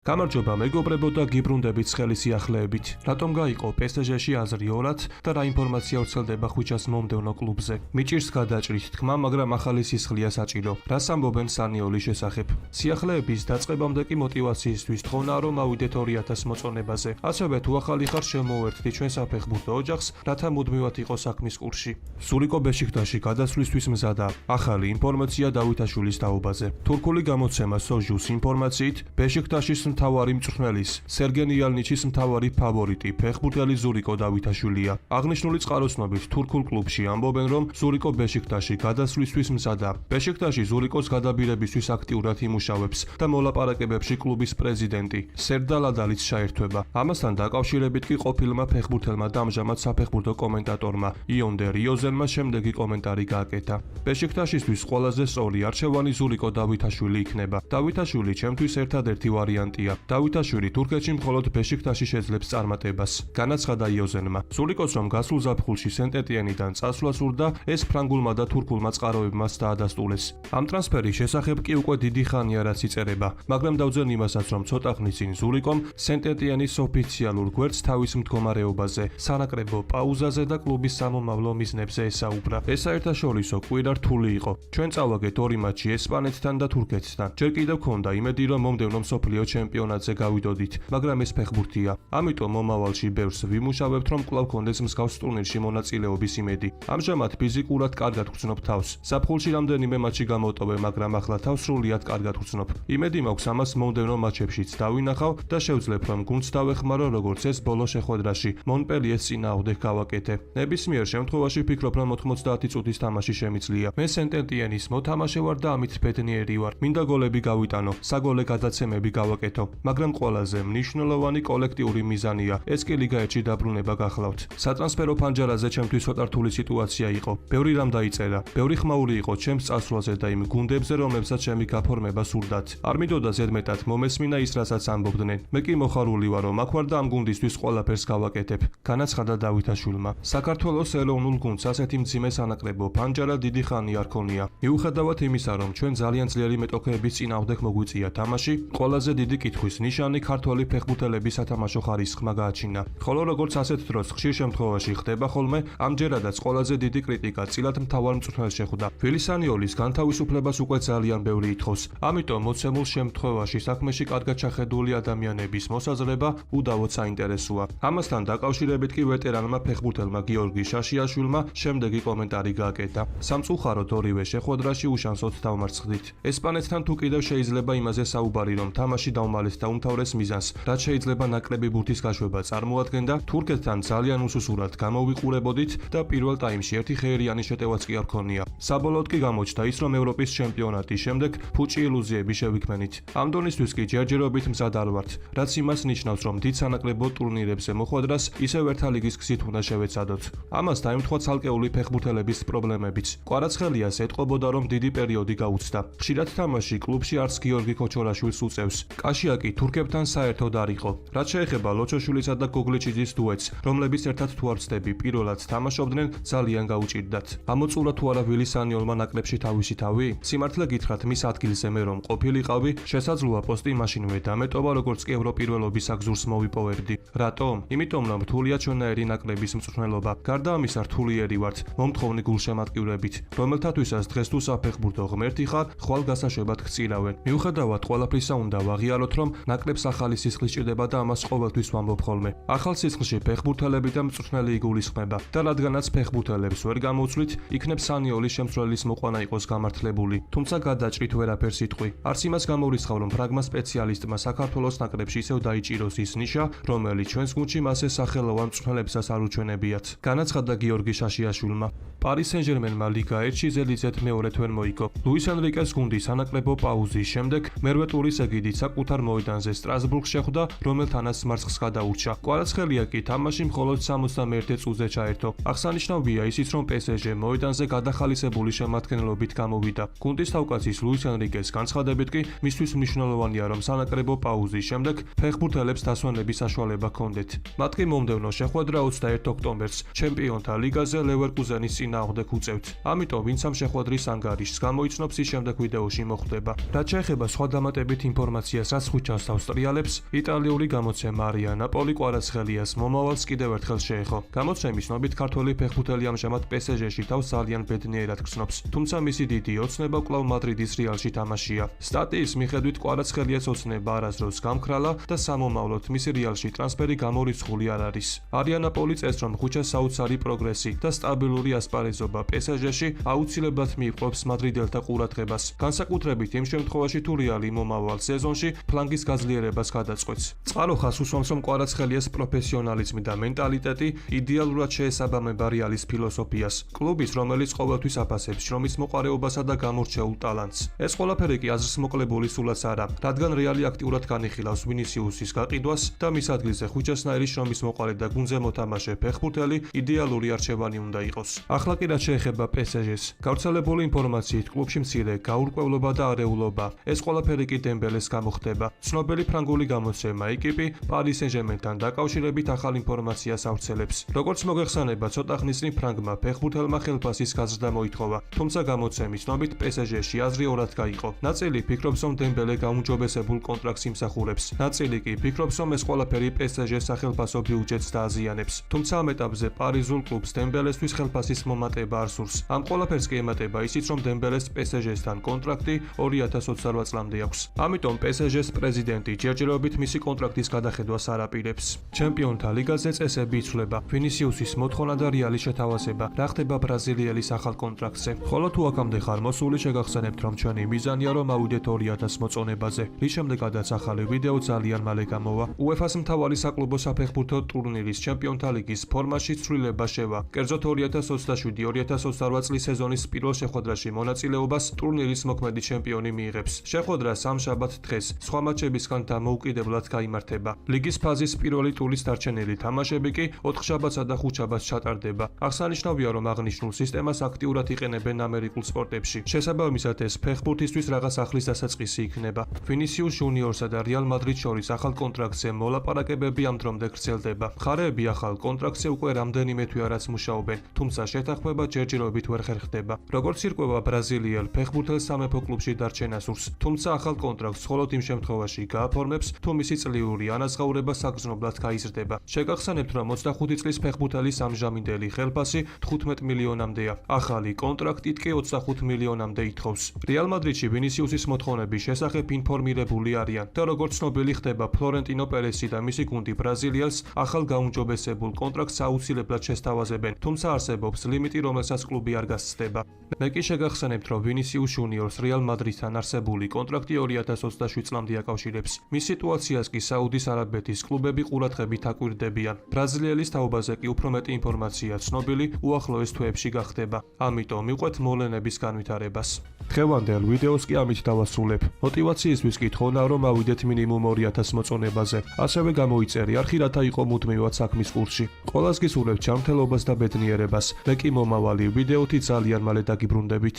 გამარჯობა მეგობრებო და გიბრუნდებით ცხელი სიახლეებით. რატომ გაიყო PSG-ში აზრი ორად და რა ინფორმაცია ვრცელდება ხვიჩას მომდევნო კლუბზე? მიჭირს გადაჭრით თქმა, მაგრამ ახალი სისხლია საჭირო. რას ამბობენ სანიოლის შესახებ? სიახლეების დაწყებამდე კი მოტივაციისთვის თხოვნა რომ ავიდეთ 2000 მოწონებაზე. ასევე თუ ახალი ხარ შემოვერთდი ჩვენ საფეხბურთო ოჯახს, რათა მუდმივად იყოს საქმის კურსში. სულიკო ბეშიქტაში გადასვლისთვის მზადა. ახალი ინფორმაცია დავითაშვილის თაობაზე. თურქული გამოცემა სოჟუს ინფორმაციით ბეშიქტაშის მთავარი მწვრთნელის სერგენ იალნიჩის მთავარი ფავორიტი ფეხბურთელი ზურიკო დავითაშვილია. აღნიშნული წყაროსნობით თურქულ კლუბში ამბობენ რომ ზურიკო ბეშიქტაში გადასვლისთვის მზადა. ბეშიქტაში ზურიკოს გადაბირებისთვის აქტიურად იმუშავებს და მოლაპარაკებებში კლუბის პრეზიდენტი სერდალ ადალიც ჩაერთვება. ამასთან დაკავშირებით კი ყოფილმა ფეხბურთელმა და ამჟამად საფეხბურთო კომენტატორმა იონდე რიოზენმა შემდეგი კომენტარი გააკეთა. ბეშიქტაშისთვის ყველაზე სწორი არჩევანი ზურიკო დავითაშვილი იქნება. დავითაშვილი ჩემთვის ერთადერთი ვარიანტია. დავითაშვილი თურქეთში მხოლოდ ბეშიქტაში შეძლებს წარმატებას. განაცხადა იოზენმა. ზურიკოს რომ გასულ ზაფხულში სენტ-ეტიენიდან წასვლა სურდა, ეს ფრანგულმა და თურქულმა წყაროებმა დაადასტურეს. ამ ტრანსფერის შესახებ კი უკვე დიდი ხანია რაც იწერება, მაგრამ დავძენ იმასაც რომ ცოტა ხნის წინ ზურიკომ სენტ-ეტიენის ოფიციალურ გვერდს თავის მდგომარეობაზე, სანაკრებო პაუზაზე და კლუბის სამომავლო მიზნებზე ესაუბრა. ეს საერთაშორისო კვირა რთული იყო. ჩვენ წავაგეთ ორი მატჩი ესპანეთთან და თურქეთთან. ჯერ კიდევ ქონდა იმედი რომ მომდევნო მსოფლიო ჩემპიონატზე გავიდოდით, მაგრამ ეს ფეხბურთია. ამიტომ მომავალში ბევრს ვიმუშავებთ რომ კვლავ კონდეს მსგავს ტურნირში მონაწილეობის იმედი. ამჟამად ფიზიკურად კარგად ვგრძნობ თავს. ზაფხულში რამდენიმე მატჩი გამოვტოვე, მაგრამ ახლა თავს სრულიად კარგად ვგრძნობ. იმედი მაქვს ამას მომდევნო მატჩებშიც დავინახავ და შევძლებ რომ გუნდს დავეხმარო როგორც ეს ბოლო შეხვედრაში მონპელიეს წინააღმდეგ გავაკეთე. ნებისმიერ შემთხვევაში ვფიქრობ რომ 90 წუთის თამაში შემიძლია. მე სენტ-ეტიენის მოთამაშე ვარ და ამით ბედნიერი ვარ. მინდა გოლები გავიტანო, საგოლე გადაცემები გავაკეთო, მაგრამ ყველაზე მნიშვნელოვანი კოლექტიური მიზანია. ეს კი ლიგა 1-ში დაბრუნება გახლავთ. სატრანსფერო ფანჯარაზე ჩემთვის ცოტა რთული სიტუაცია იყო. ბევრი რამ დაიწერა. ბევრი ხმაური იყო ჩემს წასვლაზე და იმ გუნდებზე, რომლებსაც ჩემი გაფორმება სურდათ. არ მინდოდა ზედმეტად მომესმინა ის, რასაც ამბობდნენ. მე კი მოხარული ვარ, რომ აქ ვარ და ამ გუნდისთვის ყველაფერს გავაკეთებ. განაცხადა დავითაშვილმა. საქართველოს ეროვნულ გუნდს ასეთი მძიმე სანაკრებო ფანჯარა დიდი ხანი არ ქონია. მიუხედავად იმისა, რომ ჩვენ ძალიან ძლიერი მეტოქეების წინააღმდეგ მოგვიწია თამაში, ყველაზე დიდი კითხვის ნიშანი ქართველი ფეხბურთელების სათამაშო ხარისხმა გააჩინა. ხოლო როგორც ასეთ დროს ხშირ შემთხვევაში ხდება ხოლმე, ამჯერადაც ყველაზე დიდი კრიტიკა წილად მთავარ მწვრთნელს შეხვდა. ვილისანიოლის განთავისუფლებას უკვე ძალიან ბევრი ითხოვს. ამიტომ მოცემულ შემთხვევაში საქმეში კარგად ჩახედული ადამიანების მოსაზრება უდავოდ საინტერესოა. ამასთან დაკავშირებით კი ვეტერანმა ფეხბურთელმა გიორგი შაშიაშვილმა შემდეგი კომენტარი გააკეთა. სამწუხაროდ ორივე შეხვედრაში უშანსოდ დავმარცხდით. ესპანეთთან თუ კიდევ შეიძლება იმაზე საუბარი რომ თამაში დავმალეთ და უმთავრეს მიზანს, რაც შეიძლება ნაკლები ბურთის გაშვება წარმოადგენდა, თურქეთთან ძალიან უსუსურად გამოვიყურებოდით და პირველ ტაიმში ერთი ხეერიანი შეტევაც კი არ ქონია. საბოლოოდ კი გამოჩნდა ის რომ ევროპის ჩემპიონატის შემდეგ ფუჭი ილუზიები შევიქმნით. ამ დონისთვის კი ჯერჯერობით მზად არ ვართ, რაც იმას ნიშნავს რომ დიდ სანაკრებო ტურნირებზე მოხვედრას ისევ ერთა ლიგის გზით უნდა შევეცადოთ. ამას დაემთხვა ცალკეული ფეხბურთელების პრობლემებიც. კვარაცხელიას ეტყობოდა რომ დიდი პერიოდი გაუცდა. ხშირად თამაში კლუბში არც გიორგი ქოჩორაშვილს უწევს. კაშია კი თურქებთან საერთოდ არ იყო. რაც შეეხება ლოჩოშვილისა და გოგლიჩიძის დუეტს, რომლებიც ერთად თუ არ ვწდები პირველად თამაშობდნენ, ძალიან გაუჭირდათ. ამოწურა თუ არა ვილისანიოლმა ნაკრებში თავისი თავი? სიმართლე გითხრათ, მის ადგილზე მე რომ ყოფილიყავი, შესაძლოა პოსტი მაშინვე დამეტოვა, როგორც კი ევროპირველობის აგზურს მოვიპოვებდი. რატომ? იმიტომ რომ რთულია ჩვენაერი ნაკრების მწვრთნელობა. გარდა ამისა რთულიერი ვართ, მომთხოვნი გულშემატკივრებით, რომელთათვისაც დღეს თუ საფეხბურთო ღმერთი ხარ, ხვალ გასაშვებად გწირავენ. მიუხედავად ყველაფრისა უნდა ვაღიაროთ, რომ ნაკრებს ახალი სისხლი სჭირდება და ამას ყოველთვის ვამბობ ხოლმე. ახალ სისხლში ფეხბურთელები და მწვრთნელი იგულისხმება და რადგანაც ფეხბურთელებს ვერ გამოვცვლით, იქნებ სანიოლის შემცვლელის მოყვანა იყოს გამართლებული. თუმცა გადაჭრით ვერაფერს იტყვი. არც იმას გამორიცხავ, რომ ფრანგმა სპეციალისტმა საქართველოს ნაკრებში ისევ დაიჭიროს ის ნიშა, რომელიც ჩვენს გუნდში მასე სახელოვან მწვრთნელებსაც არ უჩვენებიათ. განაცხადა გიორგი შაშიაშვილმა. პარი სენ-ჟერმენმა ლიგა 1-ში ზედიზედ მეორე თვენ მოიგო. ლუის ენრიკეს გუნდი სანაკრებო პაუზის შემდეგ მერვე ტურის ეგიდით საკუთარ მოედანზე სტრასბურგს შეხვდა, რომელთანაც მარცხს გადაურჩა. კვარაცხელია კი თამაში მხოლოდ 71 წუთზე ჩაერთო. აღსანიშნავია ისიც, რომ PSG მოედანზე გადახალისებული შემადგენლობით გამოვიდა. გუნდის თავკაცის ლუის ენრიკეს განცხადებით კი მისთვის მნიშვნელოვანია, რომ სანაკრებო პაუზის შემდეგ ფეხბურთელებს დასვენების საშუალება ჰქონდეთ. მათ კი მომდევნო შეხვედრა 21 ოქტომბერს ჩემპიონთა ლიგაზე ლევერკუზენის წინააღმდეგ უწევთ. ამიტომ ვინც ამ შეხვედრის ანგარიშს გამოიცნობს, ის შემდეგ ვიდეოში მოხვდება. რაც შეეხება სხვა დამატებით ინფორმაციას, რაც ახუჩავს ავსტრიელებს, იტალიური გამოცემა არია ნაპოლი კვარაცხელიას მომავალს კიდევ ერთხელ შეეხო. გამოცემის ნობით ქართველი ფეხბურთელი ამჟამად PSG-ში თავს ძალიან ბედნიერად გრძნობს, თუმცა მისი დიდი ოცნება კვლავ მადრიდის რეალში თამაშია. სტატიის მიხედვით კვარაცხელიას ოცნება არასდროს გამქრალა და სამომავლოდ მისი რეალში ტრანსფერი გამორიცხული არ არის. არიანაპოლი წეს, რომ ხუჩას საოცარი პროგრესი და სტაბილური ასპარეზობა PSG-ში აუცილებლად მიიპყრობს მადრიდელთა ყურადღებას, განსაკუთრებით იმ შემთხვევაში თუ რეალი მომავალ სეზონში ფლანგის გაძლიერებას გადაწყვეტს. წყაროხას უსვამს, რომ კვარაცხელიას პროფესიონალიზმი და მენტალიტეტი იდეალურად შეესაბამება რეალის ფილოსოფიას, კლუბის, რომელიც ყოველთვის აფასებს შრომის მოყარეობასა და გამორჩეულ ტალანტს. ეს ყველაფერი კი აზრს მოკლებული სულაც არა, რადგან რეალი აქტიურად განიხილავს ვინისიუსის გაყიდვას და მის ადგილზე ხუჩასნაირი შრომის მოყარე და გუნდზე მოთამაშე ფეხბურთელი იდეალური არჩევანი უნდა იყოს. ახლა კი რაც შეეხება PSG-ს, გავრცელებული ინფორმაციით კლუბში მცირე გაურკვევლობა და არეულობა. ეს ყველაფერი კი დემბელეს გამოხდება. ცნობილი ფრანგული გამოცემა ეკიპი პარი სენ-ჟერმენთან დაკავშირებით ახალ ინფორმაციას ავრცელებს. როგორც მოგეხსენება, ცოტა ხნის წინ ფრანგმა ფეხბურთელმა ხელფასის გაზრდა მოითხოვა, თუმცა გამოცემის ნობით PSG-ში აზრი ორად გაიყო. ნაწილი ფიქრობს, რომ დემბელე გაუმჯობესებულ კონტრაქტს იმსახურებს, ნაწილი კი ფიქრობს, რომ ეს ყველაფერი PSG-ს სახელფასო ბიუჯეტს დააზიანებს. თუმცა ამ ეტაპზე პარიზულ კლუბს დემბელესთვის ხელფასის მომატება არ სურს. ამ ყველაფერს კი ემატება ისიც, რომ დემბელეს PSG-სთან კონტრაქტი 2028 წლამდე აქვს. ამიტომ PSG-ს პრეზიდენტი ჯერჯერობით მისი კონტრაქტის გადახედვას არ აპირებს. ჩემპიონთა ლიგაზე წესები იცვლება, ვინისიუსის მოთხოვნა და რეალის შეთავაზება, რა ხდება ბრაზილიელის ახალ კონტრაქტზე. ხოლო თუ აქამდე ხარ მოსული, შეგახსენებთ, რომ ჩვენი მიზანია, რომ ავიდეთ 2000 მოწონებაზე. რის შემდეგაც ახალი ვიდეო ძალიან მალე გამოვა. UEFA-ს მთავარი საკლუბო საფეხბურთო ტურნირის ჩემპიონთა ლიგის ფორმაში ცვლილება შევა. კერძოდ 2027-2028 წლის სეზონის პირველ შეხვედრაში მონაწილეობას ტურნირის მოქმედი ჩემპიონი მიიღებს. შეხვედრა სამშაბათ დღეს სხვა მატჩებისგან დამოუკიდებლად გაიმართება. ლიგის ფაზის პირველი ტურის დარჩენილი თამაშები კი 4 შაბათსა და 5 შაბათს ჩატარდება. აღსანიშნავია, რომ აღნიშნულ სისტემას აქტიურად იყენებენ ამერიკულ სპორტებში. შესაბამისად, ეს ფეხბურთისთვის რაღაც ახლის დასაწყისი იქნება. ვინისიუს ჟუნიორსა და რეალ მადრიდს შორის ახალ კონტრაქტზე მოლაპარაკებები ამ დრომდე გრძელდება. მხარეები ახალ კონტრაქტზე უკვე რამდენიმე თვე არაც მუშაობენ, თუმცა შეთანხმება ჯერჯერობით ვერ ხერხდება. როგორც ირკვევა, ბრაზილიელ ფეხბურთელს სამეფო კლუბში დარჩენა სურს, თუმცა ახალ კონტრაქტს მხოლოდ იმ შემთხვევაში გააფორმებს, თუ მისი წლიური ანაზღაურება საგრძნობლად გაიზრდება. შეგახსენებთ, რომ 25 წლის ფეხბურთელის ამჟამინდელი ხელფასი 15 მილიონამდეა. ახალი კონტრაქტით კი 25 მილიონამდე ითხოვს. რეალ მადრიდში ვინისიუსის მოთხოვნების შესახებ ინფორმირებული არიან და როგორც ცნობილი ხდება, ფლორენტინო პერესი და მისი გუნდი ბრაზილიელს ახალ გაუმჯობესებულ კონტრაქტს აუცილებლად შესთავაზებენ, თუმცა არსებობს ლიმიტი, რომელსაც კლუბი არ გასცდება. მე კი შეგახსენებთ, რომ ვინისიუს ჟუნიორს რეალ მადრიდთან არსებული კონტრაქტი 2027 წლამდე აკავშირებს. მის სიტუაციას კი საუდის არაბეთის კლუბები ყურადღებით აკვირდებიან. ბრაზილიელის თაობაზე კი უფრო მეტი ინფორმაცია ცნობილი უახლოეს თვეებში გახდება. ამიტომ მიყვეთ მოვლენების განვითარებას. დღევანდელ ვიდეოს კი ამით დავასრულებ. მოტივაციისთვის კი თხოვნა, რომ ავიდეთ მინიმუმ 2000 მოწონებაზე. ასევე გამოიწერი არხი, რათა იყო მუდმივად საქმის კურსში. ყველას გისურვებთ ჯანმრთელობას და ბედნიერებას. მე კი მომავალი ვიდეოთი ძალიან მალე დაგიბრუნდებით.